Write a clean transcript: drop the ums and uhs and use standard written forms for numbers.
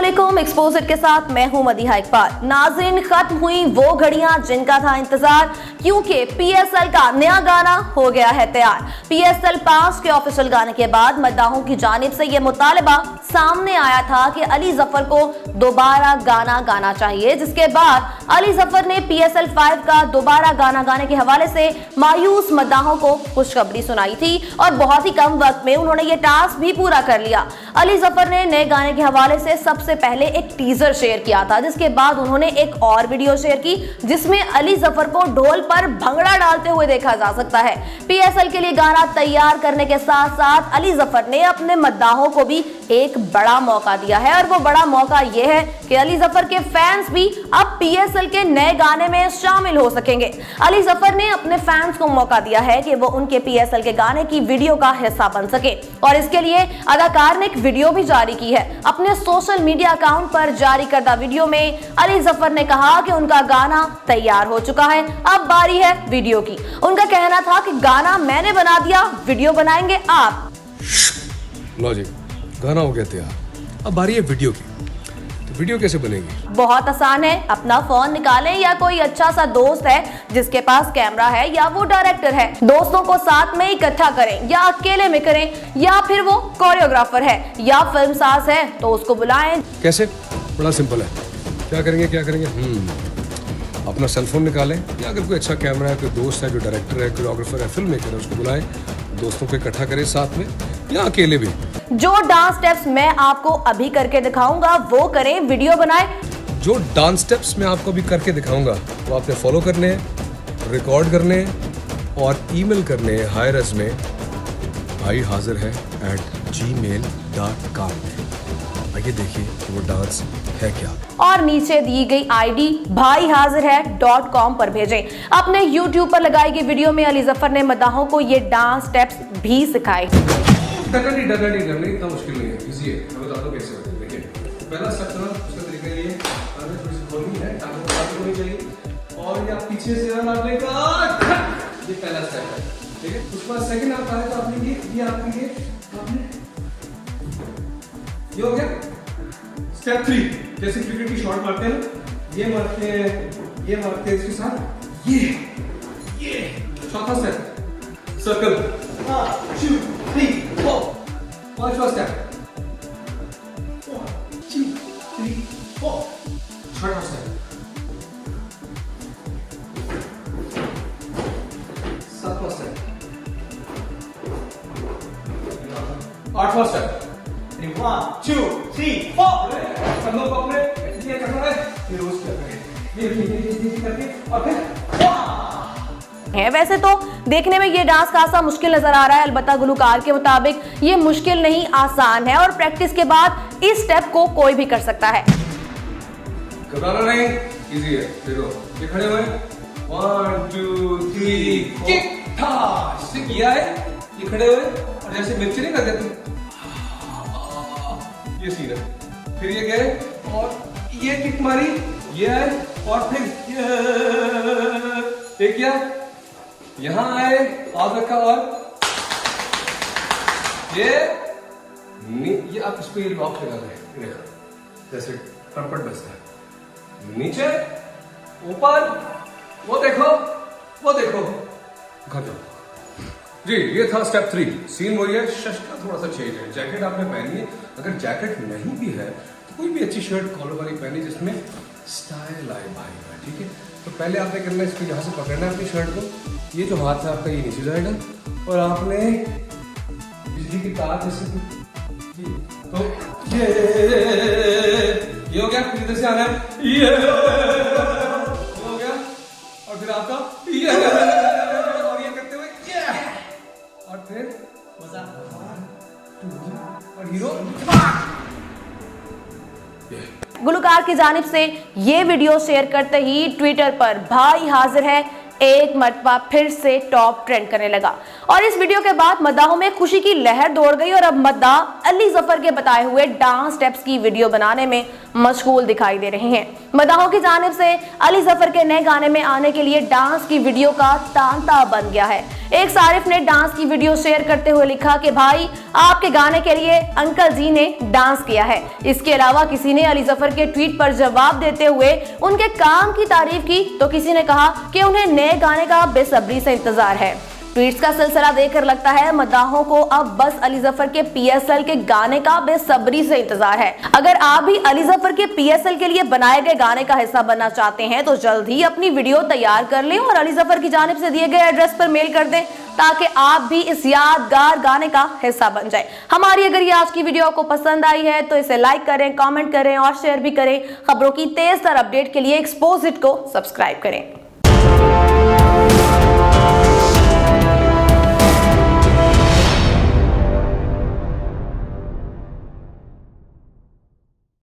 अस्सलामुअलैकुम, एक्सपोजर के साथ मैं हूं मदीहा इकबाल। नाज़रीन, खत्म हुई वो घड़ियां जिनका था इंतजार, क्योंकि पीएसएल का नया गाना हो गया है तैयार। पीएसएल पास के ऑफिशियल गाने के बाद मद्दाहों की जानिब से यह मुतालबा सामने आया था कि अली जफर को दोबारा गाना गाना चाहिए, जिसके बाद अली जफर ने पीएसएल 5 का दोबारा गाना गाने के हवाले से मायूस मद्दाहों को खुशखबरी सुनाई थी और बहुत ही कम वक्त में उन्होंने ये टास्क भी पूरा कर लिया। अली जफर ने नए गाने के हवाले से सबसे पहले एक टीजर शेयर किया था, जिसके बाद उन्होंने एक और वीडियो शेयर की जिसमें अली जफर को ढोल पर भंगड़ा डालते हुए देखा जा सकता है। पीएसएल के लिए गाना तैयार करने के साथ साथ अली जफर ने अपने मद्दाहों को भी एक बड़ा मौका दिया है और वो बड़ा मौका यह है कि अली जफर के फैंस भी अब पीएसएल के नए गाने में शामिल हो सकेंगे। अली जफर ने अपने फैंस को मौका दिया है कि वो उनके पीएसएल के गाने की वीडियो का हिस्सा बन सके और इसके लिए अदाकार ने एक वीडियो भी जारी की है। अपने सोशल मीडिया अकाउंट पर जारी करदा वीडियो में अली जफर ने कहा कि उनका गाना तैयार हो चुका है, अब बारी है वीडियो की। उनका कहना था कि गाना मैंने बना दिया, वीडियो बनाएंगे आप। लो जी, गाना हो गया तैयार, अब बारी है वीडियो की। तो वीडियो कैसे बनेगी? बहुत आसान है, अपना फोन निकालें या कोई अच्छा सा दोस्त है जिसके पास कैमरा है या वो डायरेक्टर है, दोस्तों को साथ में इकट्ठा करें या अकेले में करें या फिर वो कोरियोग्राफर है या फिल्मसाज है तो उसको बुलाएं। कैसे? बड़ा सिंपल है। क्या करेंगे? अपना सेलफोन निकालें या अगर कोई अच्छा कैमरा है, कोई दोस्त है जो डायरेक्टर है, कोरियोग्राफर है, फिल्म मेकर है, उसको बुलाएं, दोस्तों को इकट्ठा करें साथ में या अकेले भी। जो डांस स्टेप्स मैं आपको अभी करके दिखाऊंगा वो करें, वीडियो बनाएं। जो डांस स्टेप्स मैं आपको अभी करके दिखाऊंगा वो आपने फॉलो करने हैं, रिकॉर्ड करने हैं और ईमेल करने हैं हाय रज़्मे भाई हाजिर है @gmail.com। आइए देखिए कि वो डांस है क्या। और नीचे दी गई आईडी भाई हाजिर है .com पर भेजें। अपने YouTube पर लगाई गई वीडियो में अली जफर ने मदाहों को ये डांस स्टेप्स भी सिखाए। डरना नहीं, इतना मुश्किल नहीं है, इजी है। मैं बताता हूँ कैसे होता है। देखिए, पहला स्टेप ना, उसका तरीका ये है, आगे थोड़ी सी खोलनी है, टांगों को आगे होनी चाहिए और ये आप पीछे से मारने का, ये पहला स्टेप है, ठीक है। उसके बाद सेकंड आप आए तो आपने ये आपने ये हो गया। स्टेप 3, जैसे क्रिकेट की शॉट मारते हैं, ये मारते हैं इसके साथ, ये चौथा स्टेप सर्कल, 1 2 3 4, पांचवा स्टेप 1 2 3 4, छठा स्टेप, सातवां स्टेप, आठवां स्टेप, 1 2 3 4, कंधों को अपने ये करना है, ये रोज करके ये करके और फिर है। वैसे तो देखने में ये डांस खासा मुश्किल नजर आ रहा है, अलबत्ता गुलकार के मुताबिक ये मुश्किल नहीं, आसान है और प्रैक्टिस के बाद इस स्टेप को कोई भी कर सकता है। घबराना नहीं, इजी है। देखो, ये खड़े हुए 1 2 3 किक था, इससे किया है, ये खड़े हुए और जैसे मिर्ची नहीं करते तुम, ये सीन है। फिर ये गए और ये किक मारी, ये है और फिर ये किया, यहां आए, हाथ रखा और ये आप इसको ये लॉक लगा रहे हैं, देखो जैसे ट्रम्पेट बजता है, नीचे ऊपर, वो देखो घर जाओ जी। ये था स्टेप 3। सीन वही है, शश का थोड़ा सा चेंज है। जैकेट आपने पहनी है, अगर जैकेट नहीं भी है तो कोई भी अच्छी शर्ट कॉलर वाली पहनी जिसमें स्टाइल आए भाई, ठीक है। तो पहले आपने करना है, इसको यहाँ से पकड़ना है अपनी शर्ट को, ये जो हाथ है आपका ये नीचे जाएगा और आपने बिजली की तार जैसे जी, तो ये हो गया। फिर इधर से आना है, ये हो गया और फिर आपका ये और ये करते हुए ये और फिर और हीरो। गुलकार की जानिब से ये वीडियो शेयर करते ही ट्विटर पर भाई हाजिर है एक मरतबा फिर से टॉप ट्रेंड करने लगा और इस वीडियो के बाद मद्दाहों में खुशी की लहर दौड़ गई और अब मद्दाह अली जफर के बताए हुए डांस स्टेप्स की वीडियो बनाने में मशगूल दिखाई दे रहे हैं। मदाहों की जानिब से अली जफर के नए गाने में आने के लिए डांस की वीडियो का तांता बन गया है। एक सारिफ ने डांस की वीडियो शेयर करते हुए लिखा कि भाई आपके गाने के लिए अंकल जी ने डांस किया है। इसके अलावा किसी ने अली जफर के ट्वीट पर जवाब देते हुए उनके काम की तारीफ की तो किसी ने कहा कि उन्हें नए गाने का बेसब्री से इंतजार है। ट्वीट्स का सिलसिला देखकर लगता है मदाहों को अब बस अली जफर के PSL के गाने का बेसब्री से इंतजार है। अगर आप भी अली जफर के PSL के लिए बनाए गए गाने का हिस्सा बनना चाहते हैं तो जल्द ही अपनी वीडियो तैयार कर लें और अली जफर की जानिब से दिए गए एड्रेस पर मेल कर दें ताकि आप भी इस यादगार गाने का हिस्सा बन जाए। हमारी अगर ये आज की वीडियो आपको पसंद आई है तो इसे लाइक करें, कमेंट करें और शेयर भी करें। खबरों की तेज तर अपडेट के लिए एक्सपोजिट को सब्सक्राइब करें।